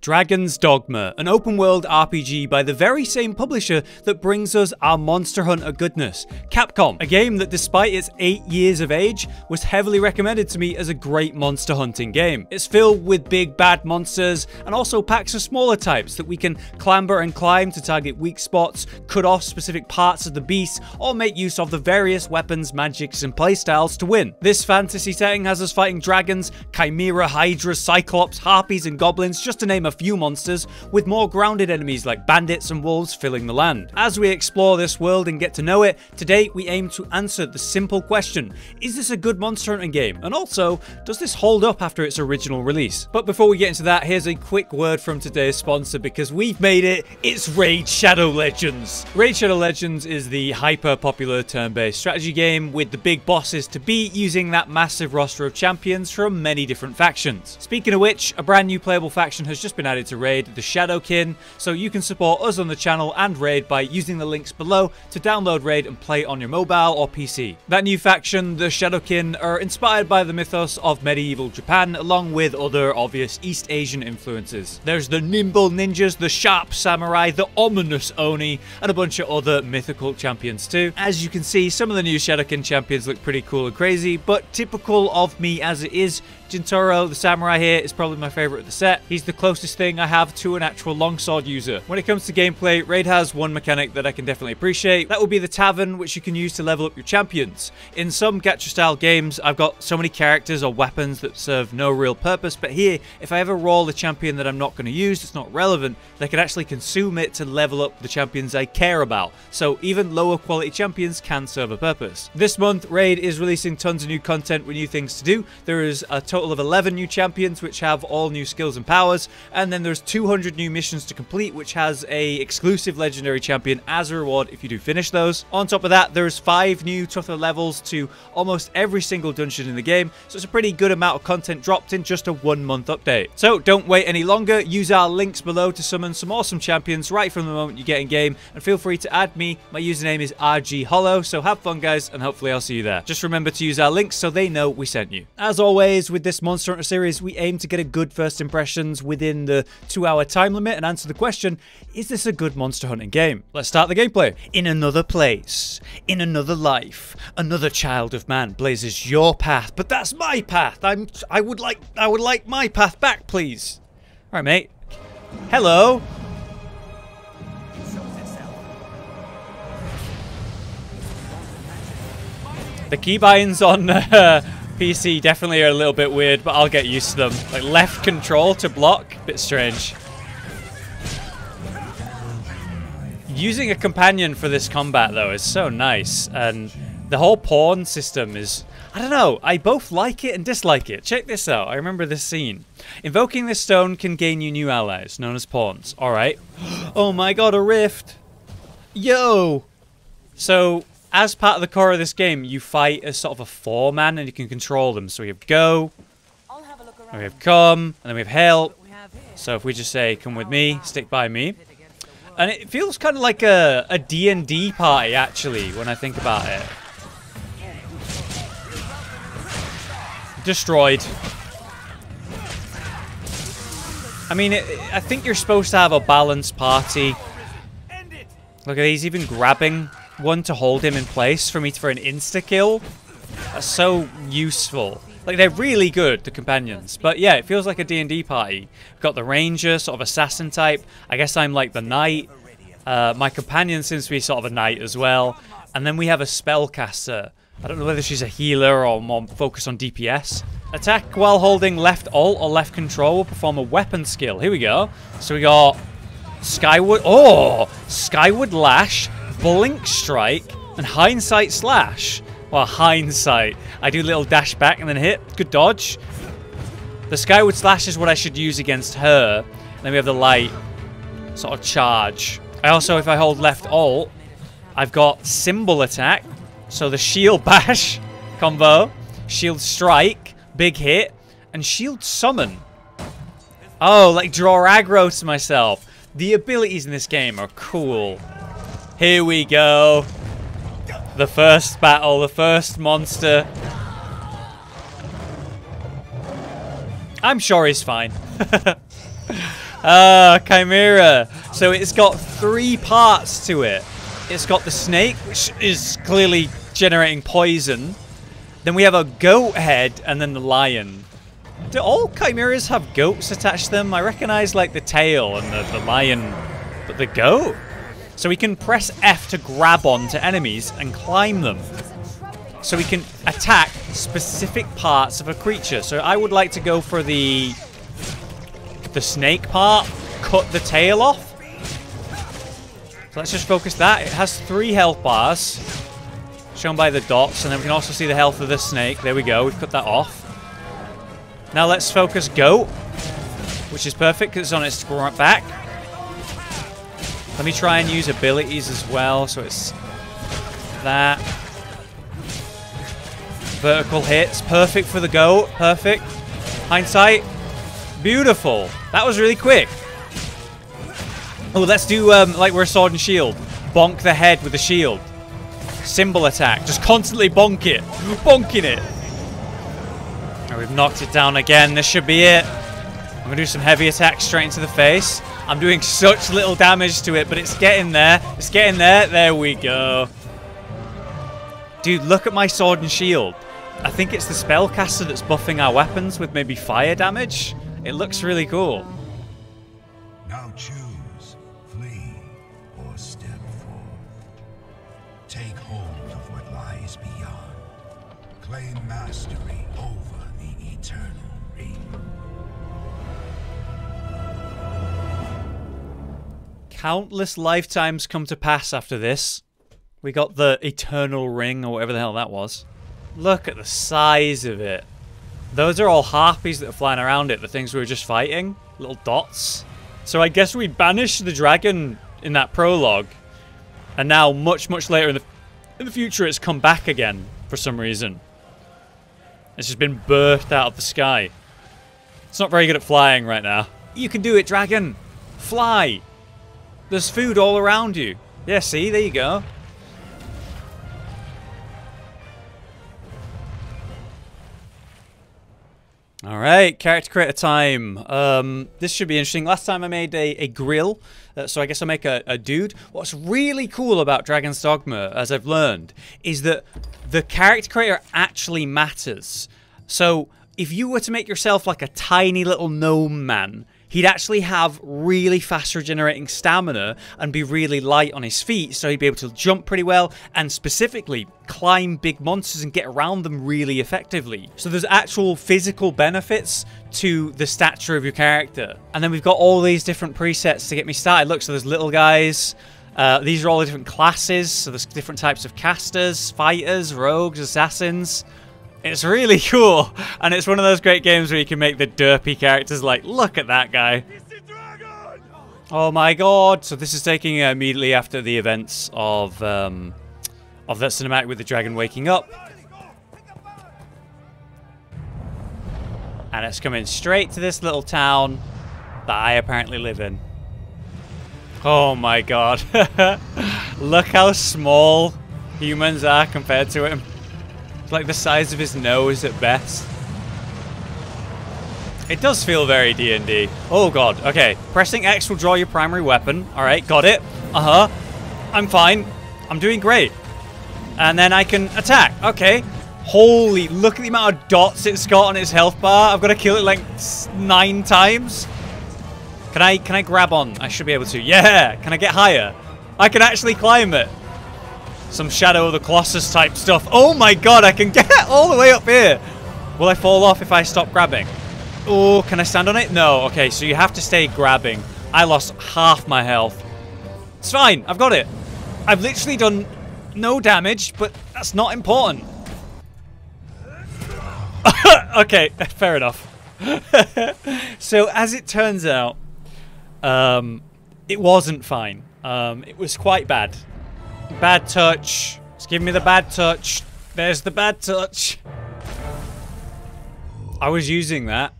Dragons Dogma, an open-world RPG by the very same publisher that brings us our Monster Hunter goodness, Capcom. A game that, despite its 8 years of age, was heavily recommended to me as a great monster hunting game. It's filled with big bad monsters, and also packs of smaller types that we can clamber and climb to target weak spots, cut off specific parts of the beast, or make use of the various weapons, magics, and playstyles to win. This fantasy setting has us fighting dragons, chimera, hydras, cyclops, harpies, and goblins, just to name a few monsters, with more grounded enemies like bandits and wolves filling the land. As we explore this world and get to know it, today we aim to answer the simple question: is this a good monster hunting game? And also, does this hold up after its original release? But before we get into that, here's a quick word from today's sponsor, because we've made it. It's Raid Shadow Legends. Raid Shadow Legends is the hyper-popular turn-based strategy game with the big bosses to beat using that massive roster of champions from many different factions. Speaking of which, a brand new playable faction has just been added to Raid, the Shadowkin, so you can support us on the channel and Raid by using the links below to download Raid and play on your mobile or PC. That new faction, the Shadowkin, are inspired by the mythos of medieval Japan, along with other obvious East Asian influences. There's the nimble ninjas, the sharp samurai, the ominous Oni, and a bunch of other mythical champions too. As you can see, some of the new Shadowkin champions look pretty cool and crazy, but typical of me as it is, Jintaro, the samurai here, is probably my favourite of the set. He's the closest thing I have to an actual longsword user. When it comes to gameplay, Raid has one mechanic that I can definitely appreciate. That would be the tavern, which you can use to level up your champions. In some gacha-style games, I've got so many characters or weapons that serve no real purpose, but here, if I ever roll a champion that I'm not going to use, it's not relevant, they can actually consume it to level up the champions I care about. So even lower quality champions can serve a purpose. This month, Raid is releasing tons of new content with new things to do. There is a total of 11 new champions which have all new skills and powers, and then there's 200 new missions to complete, which has a exclusive legendary champion as a reward if you do finish those. On top of that, there's 5 new tougher levels to almost every single dungeon in the game, so it's a pretty good amount of content dropped in just a 1-month update. So don't wait any longer, use our links below to summon some awesome champions right from the moment you get in game, and feel free to add me. My username is RGHollow, so have fun guys, and hopefully I'll see you there. Just remember to use our links so they know we sent you. As always, with this Monster Hunter series, we aim to get a good first impressions within the 2-hour time limit and answer the question: is this a good monster hunting game? Let's start the gameplay. In another place, in another life, another child of man blazes your path, but that's my path. I would like my path back, please. All right, mate. Hello. The keybinds on PC definitely are a little bit weird, but I'll get used to them. Like left control to block, bit strange. Using a companion for this combat though is so nice, and the whole pawn system is, I don't know, I both like it and dislike it. Check this out, I remember this scene. Invoking this stone can gain you new allies, known as pawns. Alright. Oh my god, a rift! Yo! So, as part of the core of this game, you fight as sort of a 4-man and you can control them. So we have go, and we have come, and then we have help. So if we just say, come with me, stick by me. And it feels kind of like a D&D party, actually, when I think about it. Destroyed. I mean, I think you're supposed to have a balanced party. Look at these, even grabbing one to hold him in place for an insta-kill. That's so useful. Like, they're really good, the companions. But yeah, it feels like a D&D party. We've got the ranger, sort of assassin type. I guess I'm like the knight. My companion seems to be sort of a knight as well. And then we have a spellcaster. I don't know whether she's a healer or more focused on DPS. Attack while holding left alt or left control will perform a weapon skill. Here we go. So we got Skyward. Oh! Skyward Lash, Blink Strike, and Hindsight Slash. Well, hindsight. I do a little dash back and then hit. Good dodge. The Skyward Slash is what I should use against her. And then we have the light sort of charge. I also, if I hold left alt, I've got Symbol Attack. So the Shield Bash combo, Shield Strike, big hit, and Shield Summon. Oh, like draw aggro to myself. The abilities in this game are cool. Here we go. The first battle, the first monster. I'm sure he's fine. Chimera. So it's got 3 parts to it. It's got the snake, which is clearly generating poison. Then we have a goat head, and then the lion. Do all chimeras have goats attached to them? I recognize like the tail and the lion, but the goat? So we can press F to grab onto enemies and climb them. So we can attack specific parts of a creature. So I would like to go for the snake part, cut the tail off. So let's just focus that. It has 3 health bars, shown by the dots, and then we can also see the health of the snake. There we go, we've cut that off. Now let's focus goat, which is perfect because it's on its back. Let me try and use abilities as well, so it's that. Vertical hits, perfect for the goat, perfect. Hindsight, beautiful. That was really quick. Oh, let's do like we're a sword and shield. Bonk the head with the shield. Symbol attack, just constantly bonk it. Bonking it. Oh, we've knocked it down again, this should be it. I'm gonna do some heavy attacks straight into the face. I'm doing such little damage to it, but it's getting there. It's getting there, there we go. Dude, look at my sword and shield. I think it's the spellcaster that's buffing our weapons with maybe fire damage. It looks really cool. Now choose, flee, or step forth. Take hold of what lies beyond. Claim mastery over the eternal ring. Countless lifetimes come to pass after this. We got the eternal ring, or whatever the hell that was. Look at the size of it. Those are all harpies that are flying around it, the things we were just fighting. Little dots. So I guess we banished the dragon in that prologue. And now, much, much later in the future, it's come back again for some reason. It's just been birthed out of the sky. It's not very good at flying right now. You can do it, dragon. Fly. There's food all around you. Yeah, see? There you go. Alright, character creator time. This should be interesting. Last time I made a grill, so I guess I'll make a dude. What's really cool about Dragons Dogma, as I've learned, is that the character creator actually matters. So, if you were to make yourself like a tiny little gnome man, he'd actually have really fast regenerating stamina and be really light on his feet, so he'd be able to jump pretty well and specifically climb big monsters and get around them really effectively. So there's actual physical benefits to the stature of your character. And then we've got all these different presets to get me started. Look, so there's little guys. These are all the different classes. So there's different types of casters, fighters, rogues, assassins. It's really cool, and it's one of those great games where you can make the derpy characters like, look at that guy. Oh my god. So this is taking immediately after the events of that cinematic with the dragon waking up. And it's coming straight to this little town that I apparently live in. Oh my god. Look how small humans are compared to him. It's like the size of his nose at best. It does feel very D&D. Oh god, okay. Pressing X will draw your primary weapon. Alright, got it. Uh-huh. I'm fine. I'm doing great. And then I can attack. Okay. Holy, look at the amount of dots it's got on its health bar. I've got to kill it like 9 times. Can I grab on? I should be able to. Yeah. Can I get higher? I can actually climb it. Some Shadow of the Colossus type stuff. Oh my god, I can get all the way up here. Will I fall off if I stop grabbing? Oh, can I stand on it? No. Okay, so you have to stay grabbing. I lost half my health. It's fine. I've got it. I've literally done no damage, but that's not important. Okay, fair enough. So, as it turns out, it wasn't fine. It was quite bad. Bad touch. It's giving me the bad touch. There's the bad touch. I was using that.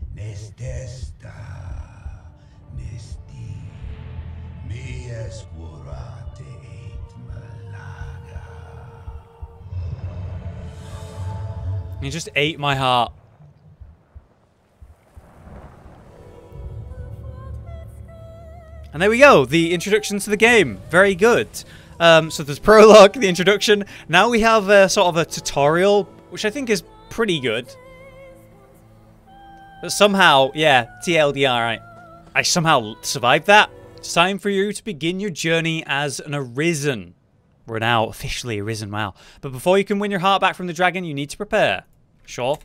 He just ate my heart. And there we go, the introduction to the game. Very good. So there's prologue, the introduction. Now we have sort of a tutorial, which I think is pretty good. But somehow, yeah, TLDR, I somehow survived that. It's time for you to begin your journey as an Arisen. We're now officially Arisen, wow. But before you can win your heart back from the dragon, you need to prepare. Sure.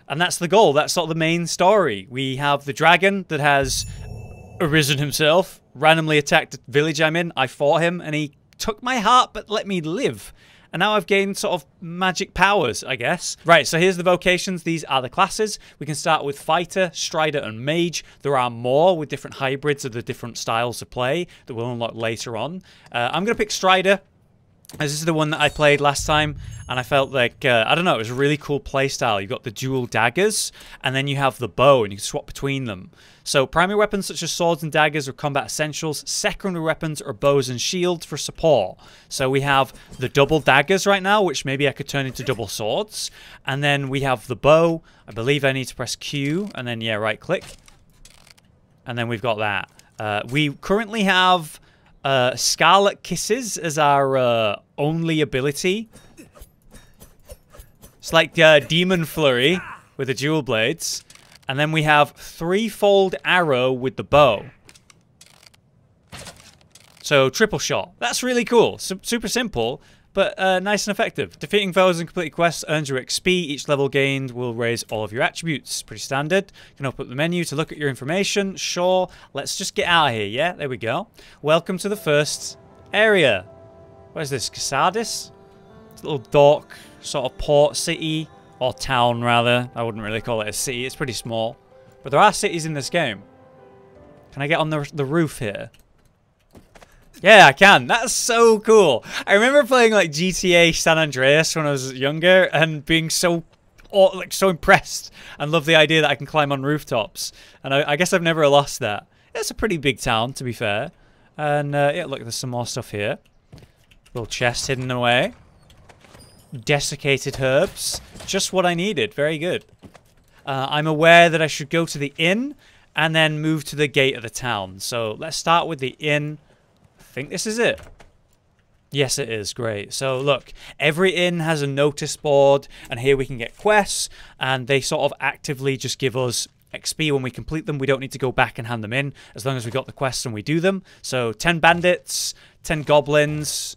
And that's the goal. That's sort of the main story. We have the dragon that has Arisen himself, randomly attacked the village I'm in. I fought him and he took my heart but let me live. And now I've gained sort of magic powers, I guess. Right, so here's the vocations. These are the classes. We can start with Fighter, Strider, and Mage. There are more with different hybrids of the different styles of play that we'll unlock later on. I'm going to pick Strider, as this is the one that I played last time. And I felt like, I don't know, it was a really cool play style. You've got the dual daggers, and then you have the bow, and you can swap between them. So primary weapons such as swords and daggers are combat essentials. Secondary weapons are bows and shields for support. So we have the double daggers right now, which maybe I could turn into double swords. And then we have the bow. I believe I need to press Q, and then, yeah, right click. And then we've got that. We currently have Scarlet Kisses as our only ability. It's like Demon Flurry with the dual blades. And then we have threefold arrow with the bow. So triple shot. That's really cool. Super simple, but nice and effective. Defeating foes and completing quests earns your XP. Each level gained will raise all of your attributes. Pretty standard. You can open up the menu to look at your information. Sure. Let's just get out of here, yeah? There we go. Welcome to the first area. What is this? Casadis? It's a little dock, sort of port city. Or town, rather. I wouldn't really call it a city. It's pretty small. But there are cities in this game. Can I get on the roof here? Yeah, I can. That's so cool. I remember playing like GTA San Andreas when I was younger and being so impressed and love the idea that I can climb on rooftops. And I guess I've never lost that. It's a pretty big town, to be fair. And yeah, look, there's some more stuff here. Little chest hidden away. Desiccated herbs. Just what I needed. Very good. I'm aware that I should go to the inn and then move to the gate of the town. So let's start with the inn. I think this is it. Yes, it is. Great. So look, every inn has a notice board, and here we can get quests, and they sort of actively just give us XP when we complete them. We don't need to go back and hand them in as long as we got the quests and we do them. So 10 bandits, 10 goblins,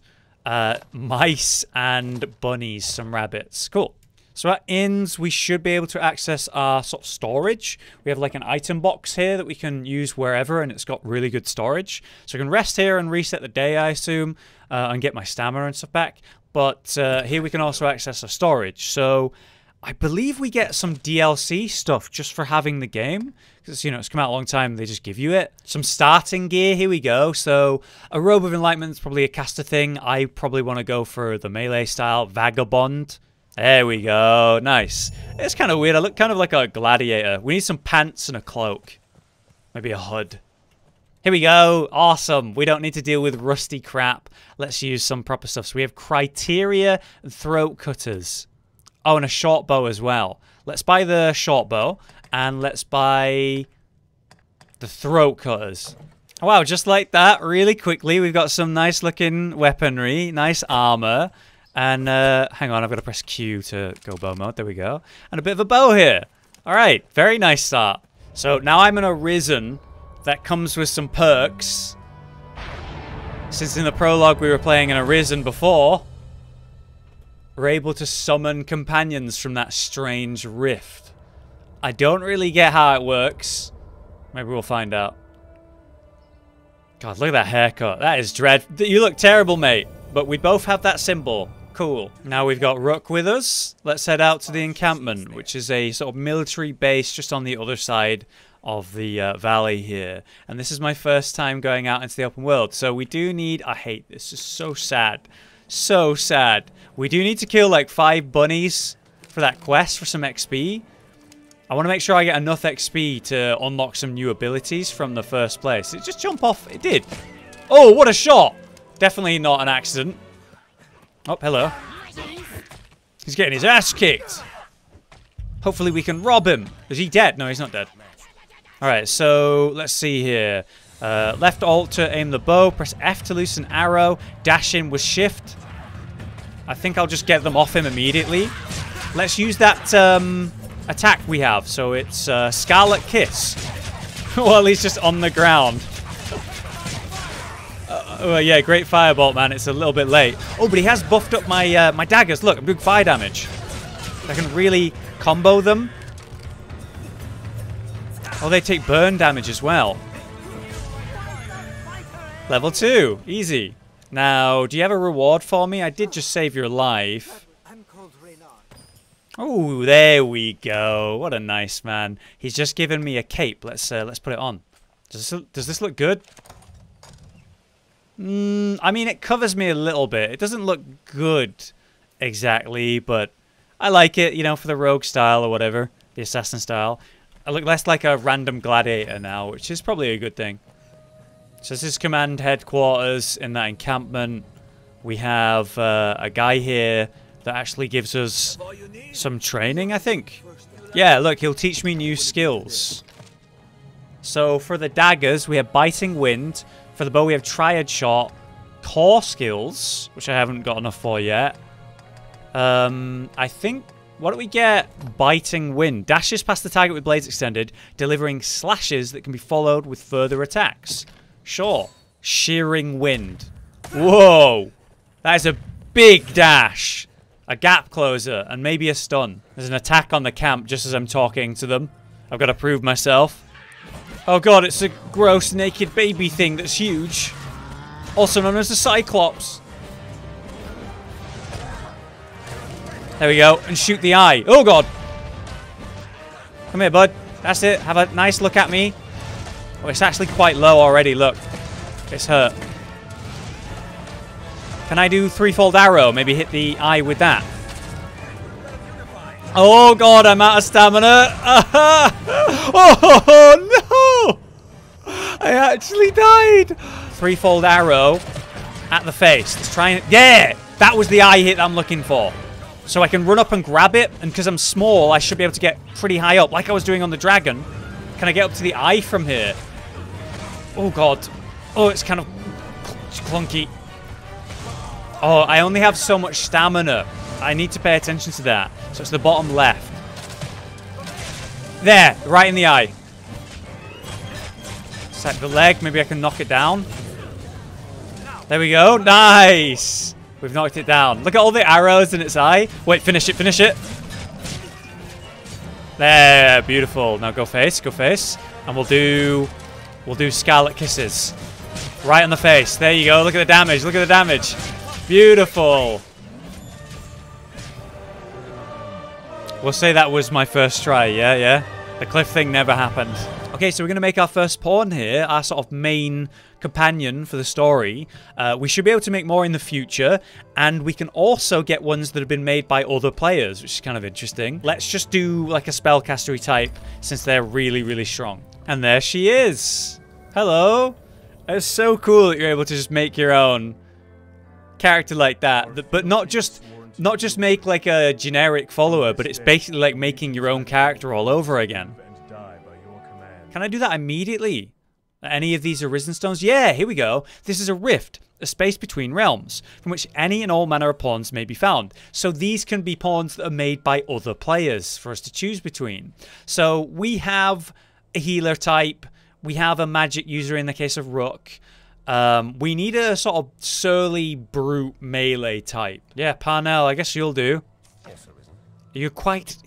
mice and bunnies, some rabbits. Cool. So at inns, we should be able to access our sort of storage. We have like an item box here that we can use wherever, and it's got really good storage. So I can rest here and reset the day, I assume, and get my stamina and stuff back. But here we can also access our storage. So I believe we get some DLC stuff just for having the game. Because, you know, it's come out a long time, they just give you it. Some starting gear, here we go. So a Robe of Enlightenment is probably a caster thing. I probably want to go for the melee style, Vagabond. There we go. Nice. It's kind of weird. I look kind of like a gladiator. We need some pants and a cloak. Maybe a hood. Here we go. Awesome. We don't need to deal with rusty crap. Let's use some proper stuff. So we have criteria and throat cutters. Oh, and a short bow as well. Let's buy the short bow. And let's buy the throat cutters. Wow, just like that, really quickly, we've got some nice looking weaponry. Nice armor. And, hang on, I've got to press Q to go bow mode. There we go. And a bit of a bow here. All right, very nice start. So now I'm an Arisen. That comes with some perks. Since in the prologue we were playing an Arisen before, we're able to summon companions from that strange rift. I don't really get how it works. Maybe we'll find out. God, look at that haircut. That is dreadful. You look terrible, mate. But we both have that symbol. Cool. Now we've got Rook with us. Let's head out to the encampment, which is a sort of military base just on the other side of the valley here. And this is my first time going out into the open world. So we do need... I hate this. It's so sad. So sad. We do need to kill like 5 bunnies for that quest for some XP. I want to make sure I get enough XP to unlock some new abilities from the first place. It just jump off. It did. Oh, what a shot. Definitely not an accident. Oh, hello. He's getting his ass kicked. Hopefully we can rob him. Is he dead? No, he's not dead. Alright, so let's see here. Left alt to aim the bow. Press F to loosen arrow. Dash in with shift. I think I'll just get them off him immediately. Let's use that attack we have. So it's Scarlet Kiss. While he's just on the ground. Oh, yeah, great firebolt, man. It's a little bit late. Oh, but he has buffed up my my daggers. Look, I'm doing fire damage. I can really combo them. Oh, they take burn damage as well. Level 2. Easy. Now, do you have a reward for me? I did just save your life. Oh, there we go. What a nice man. He's just given me a cape. Let's put it on. Does this look good? I mean, it covers me a little bit. It doesn't look good exactly, but I like it, you know, for the rogue style or whatever, the assassin style. I look less like a random gladiator now, which is probably a good thing. So this is command headquarters in that encampment. We have a guy here that actually gives us some training, I think. Yeah, look, he'll teach me new skills. So for the daggers, we have Biting Wind. For the bow, we have Triad Shot. Core skills, which I haven't got enough for yet. I think, what do we get? Biting Wind. Dashes past the target with blades extended, delivering slashes that can be followed with further attacks. Sure. Shearing Wind. Whoa. That is a big dash. A gap closer, and maybe a stun. There's an attack on the camp just as I'm talking to them. I've got to prove myself. Oh god, it's a gross naked baby thing that's huge. Also known as the Cyclops. There we go. And shoot the eye. Oh god. Come here, bud. That's it. Have a nice look at me. Oh, it's actually quite low already. Look. It's hurt. Can I do threefold arrow? Maybe hit the eye with that. Oh god, I'm out of stamina. Oh no! I actually died. Threefold arrow at the face. Let's try and... Yeah! That was the eye hit I'm looking for. So I can run up and grab it, and because I'm small, I should be able to get pretty high up, like I was doing on the dragon. Can I get up to the eye from here? Oh god. Oh, it's kind of clunky. Oh, I only have so much stamina. I need to pay attention to that. So it's the bottom left. There, right in the eye. Set the leg, maybe I can knock it down. There we go, nice! We've knocked it down. Look at all the arrows in its eye. Wait, finish it, finish it. There, beautiful. Now go face, and we'll do Scarlet Kisses. Right on the face. There you go. Look at the damage. Look at the damage. Beautiful. We'll say that was my first try. Yeah. The cliff thing never happened. Okay, so we're going to make our first pawn here, our sort of main companion for the story. We should be able to make more in the future, and we can also get ones that have been made by other players, which is kind of interesting. Let's just do like a spellcastery type, since they're really, really strong. And there she is. Hello. It's so cool that you're able to just make your own character like that, but not just make like a generic follower, but it's basically like making your own character all over again. Can I do that immediately? Any of these Arisen stones? Yeah, here we go. This is a rift, a space between realms, from which any and all manner of pawns may be found. So these can be pawns that are made by other players for us to choose between. So we have a healer type. We have a magic user in the case of Rook. We need a sort of surly brute melee type. Yeah, Parnell, I guess you'll do. You're quite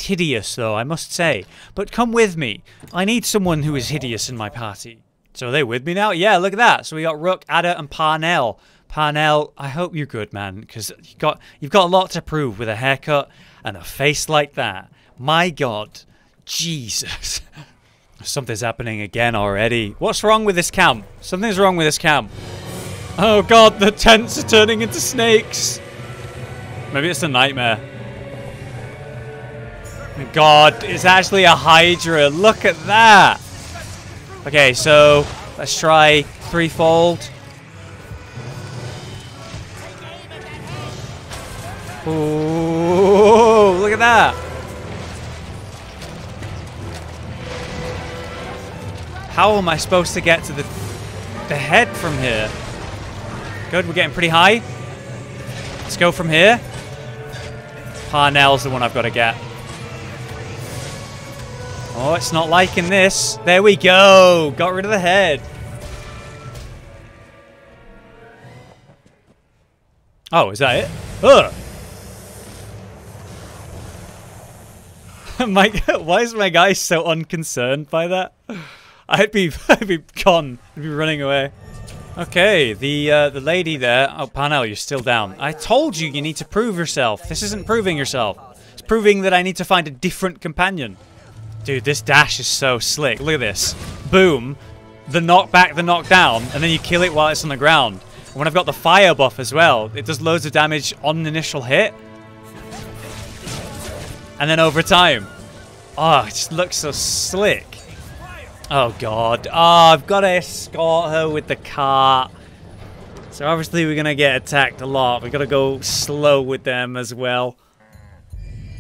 hideous, though, I must say. But come with me. I need someone who is hideous in my party. So are they with me now? Yeah, look at that. So we got Rook, Ada, and Parnell. Parnell, I hope you're good, man, because you've got a lot to prove with a haircut and a face like that. My God, Jesus. Something's happening again already. What's wrong with this camp? Something's wrong with this camp. Oh God, the tents are turning into snakes. Maybe it's a nightmare. God, it's actually a Hydra. Look at that. Okay, so let's try threefold. Ooh, look at that. How am I supposed to get to the head from here? Good, we're getting pretty high. Let's go from here. Parnell's the one I've got to get. Oh, it's not liking this. There we go. Got rid of the head. Oh, is that it? Ugh. Why is my guy so unconcerned by that? I'd be gone. I'd be running away. Okay, the lady there. Oh, Parnell, you're still down. I told you you need to prove yourself. This isn't proving yourself. It's proving that I need to find a different companion. Dude, this dash is so slick. Look at this. Boom. The knockback, the knockdown, and then you kill it while it's on the ground. And when I've got the fire buff as well, it does loads of damage on the initial hit. And then over time. Oh, it just looks so slick. Oh, God. Oh, I've got to escort her with the cart. So obviously we're going to get attacked a lot. We've got to go slow with them as well.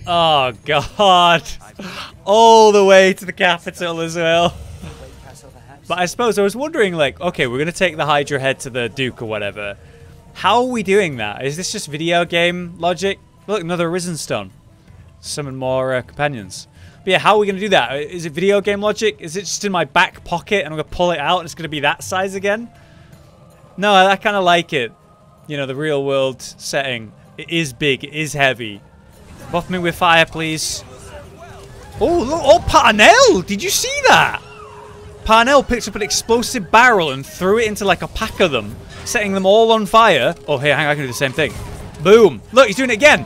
Oh, God. All the way to the capital as well. But I suppose I was wondering, like, okay, we're going to take the Hydra head to the Duke or whatever. How are we doing that? Is this just video game logic? Look, another Arisen Stone. Summon more companions. But yeah, how are we going to do that? Is it video game logic? Is it just in my back pocket and I'm going to pull it out and it's going to be that size again? No, I kind of like it. You know, the real world setting. It is big. It is heavy. Buff me with fire, please. Oh, look. Oh, Parnell! Did you see that? Parnell picked up an explosive barrel and threw it into like a pack of them, setting them all on fire. Oh, hey, hang on, I can do the same thing. Boom. Look, he's doing it again.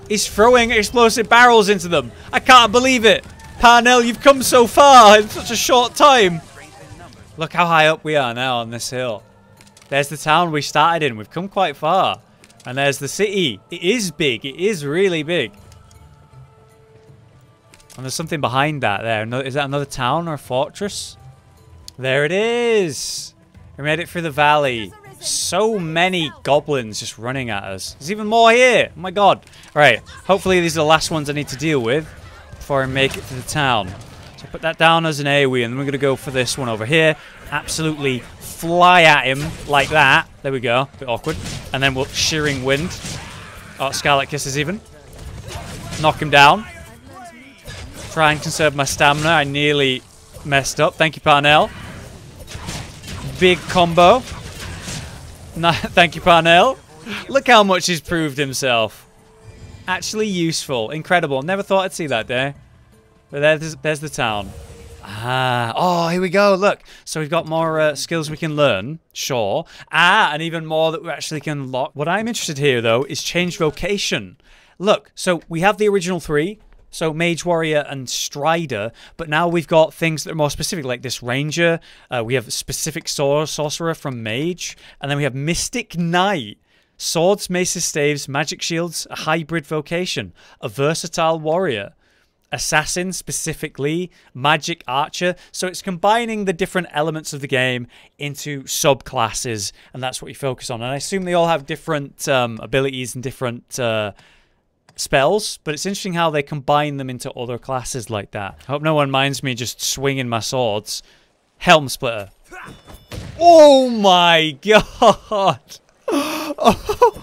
He's throwing explosive barrels into them. I can't believe it. Parnell, you've come so far in such a short time. Look how high up we are now on this hill. There's the town we started in. We've come quite far. And there's the city. It is big. It is really big. And there's something behind that there. Is that another town or a fortress? There it is. We made it through the valley. So many goblins just running at us. There's even more here. Oh my god. Alright. Hopefully these are the last ones I need to deal with before I make it to the town. So put that down as an AoE, and then we're going to go for this one over here. Absolutely fly at him like that. There we go. A bit awkward. And then we'll Shearing Wind. Oh, Scarlet Kisses even. Knock him down. Try and conserve my stamina. I nearly messed up. Thank you, Parnell. Big combo. No, thank you, Parnell. Look how much he's proved himself. Actually useful. Incredible. Never thought I'd see that day. But there's the town. Ah. Oh, here we go. Look. So we've got more skills we can learn. Sure. Ah, and even more that we actually can unlock. What I'm interested here, though, is change vocation. Look. So we have the original 3. So Mage, Warrior, and Strider, but now we've got things that are more specific, like this Ranger. We have specific Sorcerer from Mage, and then we have Mystic Knight. Swords, maces, staves, magic shields, a hybrid vocation, a versatile warrior, assassin specifically, magic archer. So it's combining the different elements of the game into subclasses, and that's what you focus on. And I assume they all have different abilities and different spells, but it's interesting how they combine them into other classes like that. I hope no one minds me just swinging my swords. Helm Splitter. Oh my god! Oh,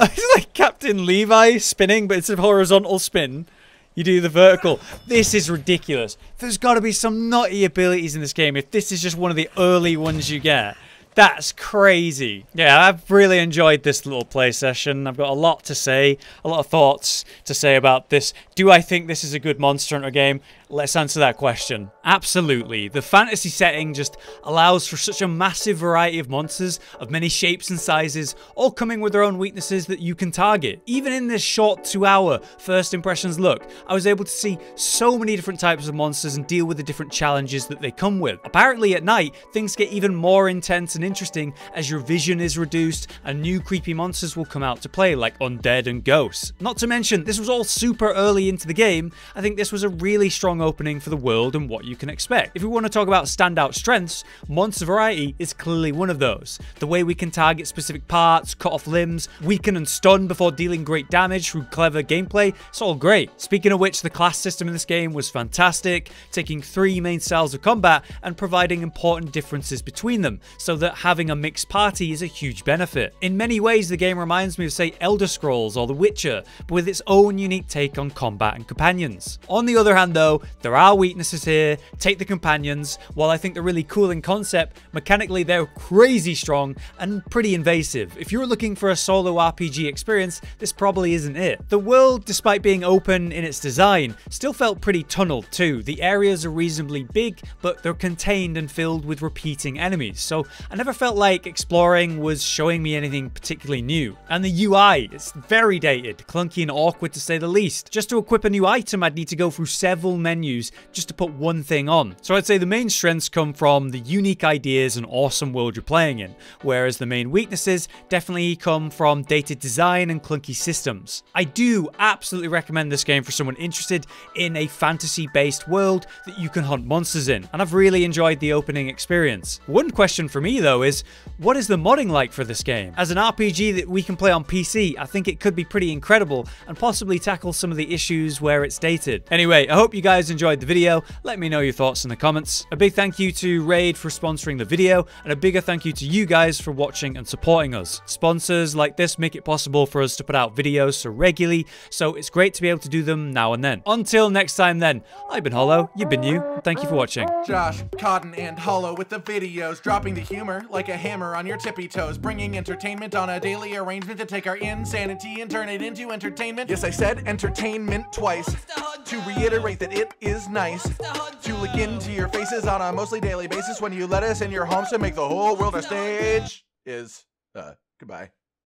it's like Captain Levi spinning, but instead of horizontal spin, you do the vertical. This is ridiculous. There's got to be some nutty abilities in this game if this is just one of the early ones you get. That's crazy. Yeah, I've really enjoyed this little play session. I've got a lot to say, a lot of thoughts to say about this. Do I think this is a good Monster Hunter game? Let's answer that question. Absolutely. The fantasy setting just allows for such a massive variety of monsters of many shapes and sizes, all coming with their own weaknesses that you can target. Even in this short 2-hour first impressions look, I was able to see so many different types of monsters and deal with the different challenges that they come with. Apparently at night, things get even more intense and interesting as your vision is reduced and new creepy monsters will come out to play, like undead and ghosts. Not to mention, this was all super early into the game. I think this was a really strong strong opening for the world and what you can expect. If we want to talk about standout strengths, monster variety is clearly one of those. The way we can target specific parts, cut off limbs, weaken and stun before dealing great damage through clever gameplay, it's all great. Speaking of which, the class system in this game was fantastic, taking 3 main styles of combat and providing important differences between them, so that having a mixed party is a huge benefit. In many ways, the game reminds me of, say, Elder Scrolls or The Witcher, but with its own unique take on combat and companions. On the other hand though, there are weaknesses here. Take the companions. While I think they're really cool in concept, mechanically they're crazy strong and pretty invasive. If you're looking for a solo RPG experience, this probably isn't it. The world, despite being open in its design, still felt pretty tunneled too. The areas are reasonably big, but they're contained and filled with repeating enemies, so I never felt like exploring was showing me anything particularly new. And the UI, it's very dated, clunky and awkward to say the least. Just to equip a new item, I'd need to go through several menus just to put one thing on. So I'd say the main strengths come from the unique ideas and awesome world you're playing in, whereas the main weaknesses definitely come from dated design and clunky systems. I do absolutely recommend this game for someone interested in a fantasy-based world that you can hunt monsters in, and I've really enjoyed the opening experience. One question for me though is, what is the modding like for this game? As an RPG that we can play on PC, I think it could be pretty incredible and possibly tackle some of the issues where it's dated. Anyway, I hope you guys enjoyed the video. Let me know your thoughts in the comments. A big thank you to Raid for sponsoring the video, and a bigger thank you to you guys for watching and supporting us. Sponsors like this make it possible for us to put out videos so regularly, so it's great to be able to do them now and then. Until next time then, I've been Hollow, you've been you, and thank you for watching. Josh, Cotton, and Hollow with the videos, dropping the humor like a hammer on your tippy toes, bringing entertainment on a daily arrangement to take our insanity and turn it into entertainment. Yes, I said entertainment twice, to reiterate that it is nice to look into your faces on a mostly daily basis when you let us in your homes to make the whole world a stage. Goodbye.